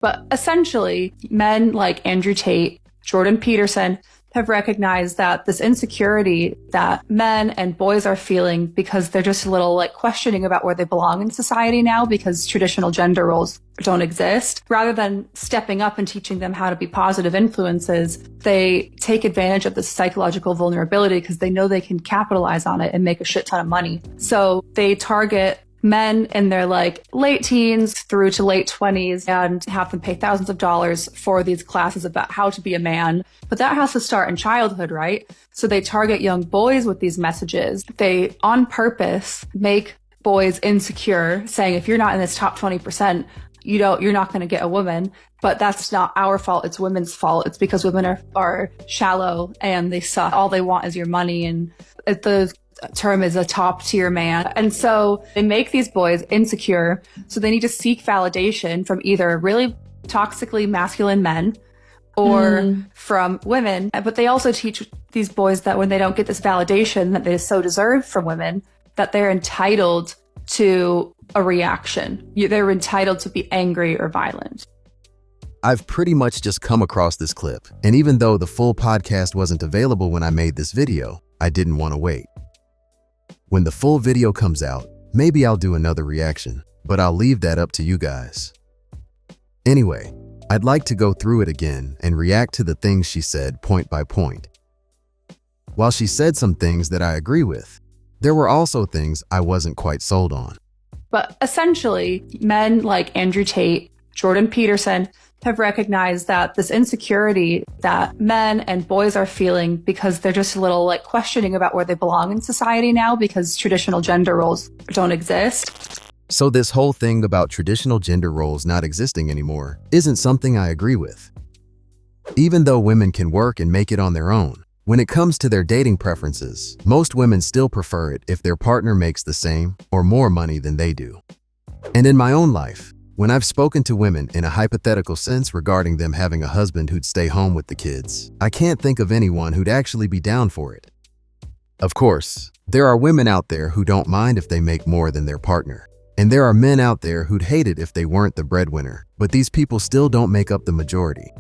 But essentially, men like Andrew Tate, Jordan Peterson have recognized that this insecurity that men and boys are feeling because they're just a little questioning about where they belong in society now because traditional gender roles don't exist. Rather than stepping up and teaching them how to be positive influences, they take advantage of this psychological vulnerability because they know they can capitalize on it and make a shit ton of money. So they target men in their late teens through to late 20s and have them pay thousands of dollars for these classes about how to be a man. But that has to start in childhood, right? So they target young boys with these messages. They on purpose make boys insecure, saying if you're not in this top 20%, you're not going to get a woman. But that's not our fault. It's women's fault. It's because women are shallow and they suck. All they want is your money. And the term is a top tier man. And so they make these boys insecure. So they need to seek validation from either really toxically masculine men or from women. But they also teach these boys that when they don't get this validation that they so deserve from women, that they're entitled to a reaction. They're entitled to be angry or violent. I've pretty much just come across this clip. And even though the full podcast wasn't available when I made this video, I didn't want to wait. When the full video comes out, maybe I'll do another reaction, but I'll leave that up to you guys. Anyway, I'd like to go through it again and react to the things she said point by point. While she said some things that I agree with, there were also things I wasn't quite sold on. But essentially, men like Andrew Tate, Jordan Peterson, have recognized that this insecurity that men and boys are feeling because they're just a little questioning about where they belong in society now because traditional gender roles don't exist. So this whole thing about traditional gender roles not existing anymore isn't something I agree with. Even though women can work and make it on their own, when it comes to their dating preferences, most women still prefer it if their partner makes the same or more money than they do. And in my own life, when I've spoken to women in a hypothetical sense regarding them having a husband who'd stay home with the kids, I can't think of anyone who'd actually be down for it. Of course, there are women out there who don't mind if they make more than their partner. And there are men out there who'd hate it if they weren't the breadwinner, but these people still don't make up the majority.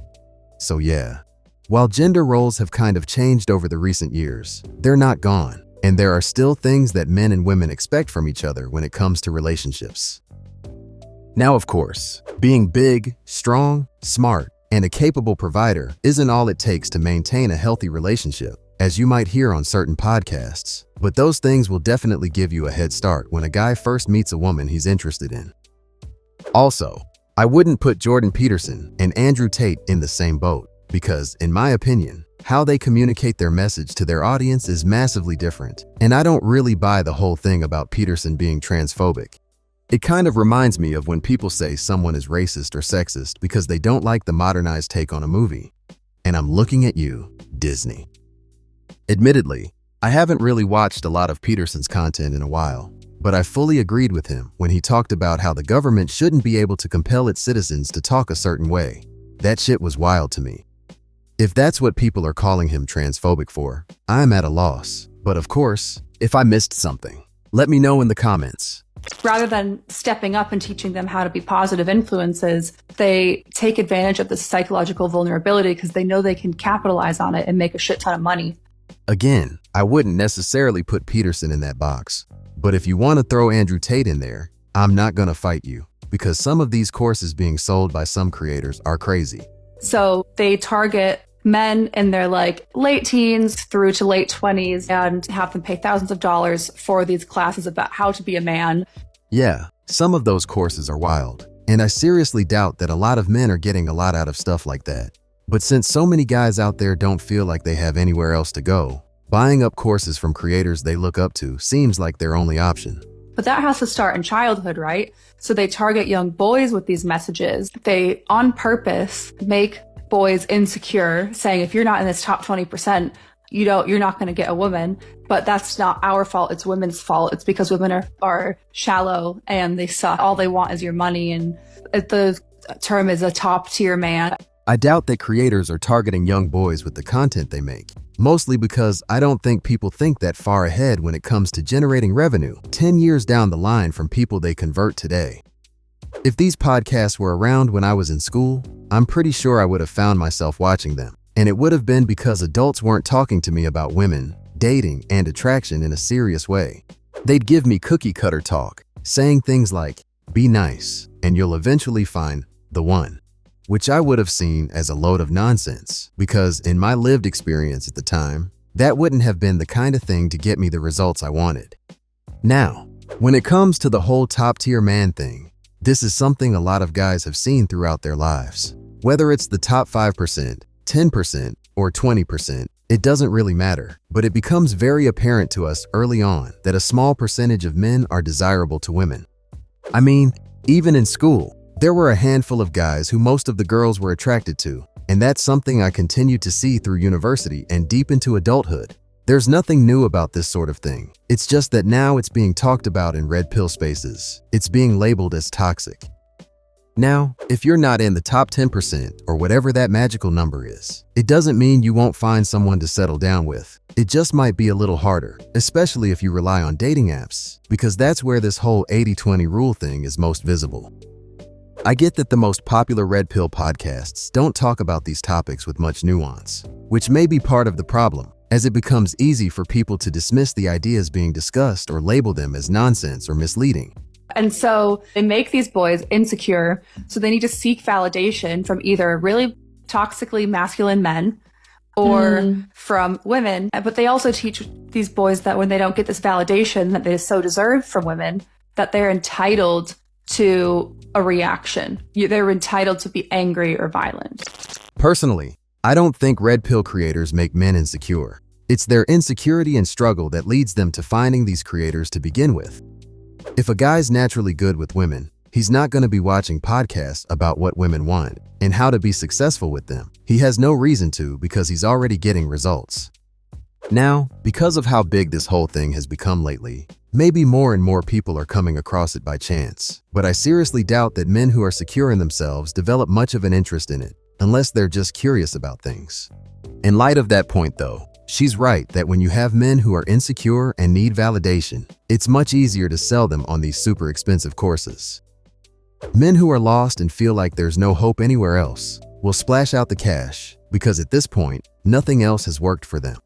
So yeah, while gender roles have kind of changed over the recent years, they're not gone. And there are still things that men and women expect from each other when it comes to relationships. Now, of course, being big, strong, smart, and a capable provider isn't all it takes to maintain a healthy relationship, as you might hear on certain podcasts. But those things will definitely give you a head start when a guy first meets a woman he's interested in. Also, I wouldn't put Jordan Peterson and Andrew Tate in the same boat because, in my opinion, how they communicate their message to their audience is massively different. And I don't really buy the whole thing about Peterson being transphobic. It kind of reminds me of when people say someone is racist or sexist because they don't like the modernized take on a movie. And I'm looking at you, Disney. Admittedly, I haven't really watched a lot of Peterson's content in a while, but I fully agreed with him when he talked about how the government shouldn't be able to compel its citizens to talk a certain way. That shit was wild to me. If that's what people are calling him transphobic for, I'm at a loss. But of course, if I missed something, let me know in the comments. Rather than stepping up and teaching them how to be positive influences, they take advantage of this psychological vulnerability because they know they can capitalize on it and make a shit ton of money. Again, I wouldn't necessarily put Peterson in that box. But if you want to throw Andrew Tate in there, I'm not going to fight you because some of these courses being sold by some creators are crazy. So they target men in their late teens through to late 20s and have them pay thousands of dollars for these classes about how to be a man. Yeah, some of those courses are wild. And I seriously doubt that a lot of men are getting a lot out of stuff like that. But since so many guys out there don't feel like they have anywhere else to go, buying up courses from creators they look up to seems like their only option. But that has to start in childhood, right? So they target young boys with these messages. They on purpose make boys insecure, saying if you're not in this top 20%, you're not going to get a woman. But that's not our fault. It's women's fault. It's because women are shallow and they suck. All they want is your money. And the term is a top tier man. I doubt that creators are targeting young boys with the content they make, mostly because I don't think people think that far ahead when it comes to generating revenue 10 years down the line from people they convert today. If these podcasts were around when I was in school, I'm pretty sure I would have found myself watching them. And it would have been because adults weren't talking to me about women, dating, and attraction in a serious way. They'd give me cookie cutter talk, saying things like, be nice, and you'll eventually find the one, which I would have seen as a load of nonsense, because in my lived experience at the time, that wouldn't have been the kind of thing to get me the results I wanted. Now, when it comes to the whole top-tier man thing, this is something a lot of guys have seen throughout their lives. Whether it's the top 5%, 10%, or 20%, it doesn't really matter, but it becomes very apparent to us early on that a small percentage of men are desirable to women. I mean, even in school, there were a handful of guys who most of the girls were attracted to, and that's something I continued to see through university and deep into adulthood. There's nothing new about this sort of thing. It's just that now it's being talked about in red pill spaces. It's being labeled as toxic. Now, if you're not in the top 10% or whatever that magical number is, it doesn't mean you won't find someone to settle down with. It just might be a little harder, especially if you rely on dating apps, because that's where this whole 80-20 rule thing is most visible. I get that the most popular red pill podcasts don't talk about these topics with much nuance, which may be part of the problem, as it becomes easy for people to dismiss the ideas being discussed or label them as nonsense or misleading. And so they make these boys insecure, so they need to seek validation from either really toxically masculine men or from women. But they also teach these boys that when they don't get this validation that they so deserve from women, that they're entitled to a reaction. They're entitled to be angry or violent. Personally, I don't think red pill creators make men insecure. It's their insecurity and struggle that leads them to finding these creators to begin with. If a guy's naturally good with women, he's not going to be watching podcasts about what women want and how to be successful with them. He has no reason to because he's already getting results. Now, because of how big this whole thing has become lately, maybe more and more people are coming across it by chance, but I seriously doubt that men who are secure in themselves develop much of an interest in it, unless they're just curious about things. In light of that point though, she's right that when you have men who are insecure and need validation, it's much easier to sell them on these super expensive courses. Men who are lost and feel like there's no hope anywhere else will splash out the cash because at this point, nothing else has worked for them.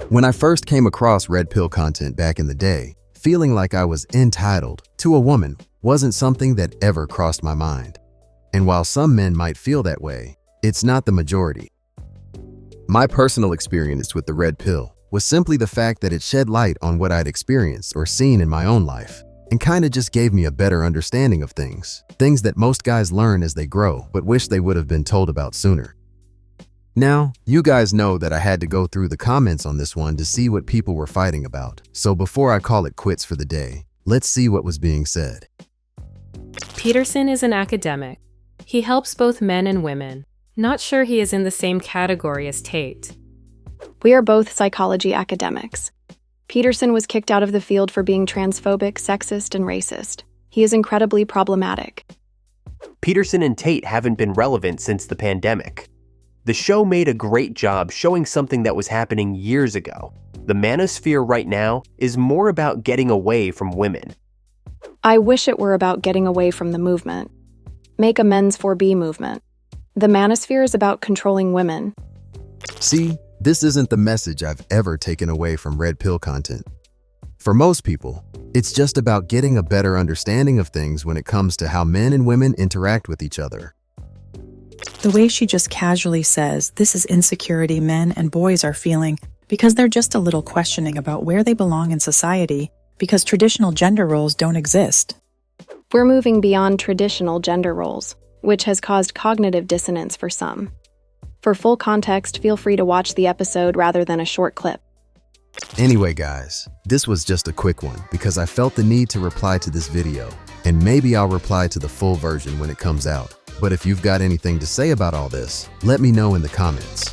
When I first came across red pill content back in the day, feeling like I was entitled to a woman wasn't something that ever crossed my mind. And while some men might feel that way, it's not the majority. My personal experience with the red pill was simply the fact that it shed light on what I'd experienced or seen in my own life, and kinda just gave me a better understanding of things that most guys learn as they grow but wish they would have been told about sooner. Now, you guys know that I had to go through the comments on this one to see what people were fighting about, so before I call it quits for the day, let's see what was being said. Peterson is an academic. He helps both men and women. Not sure he is in the same category as Tate. We are both psychology academics. Peterson was kicked out of the field for being transphobic, sexist, and racist. He is incredibly problematic. Peterson and Tate haven't been relevant since the pandemic. The show made a great job showing something that was happening years ago. The manosphere right now is more about getting away from women. I wish it were about getting away from the movement. Make a men's 4B movement. The manosphere is about controlling women. See, this isn't the message I've ever taken away from red pill content. For most people, it's just about getting a better understanding of things when it comes to how men and women interact with each other. The way she just casually says this is insecurity men and boys are feeling because they're just a little questioning about where they belong in society because traditional gender roles don't exist. We're moving beyond traditional gender roles, which has caused cognitive dissonance for some. For full context, feel free to watch the episode rather than a short clip. Anyway guys, this was just a quick one because I felt the need to reply to this video, and maybe I'll reply to the full version when it comes out. But if you've got anything to say about all this, let me know in the comments.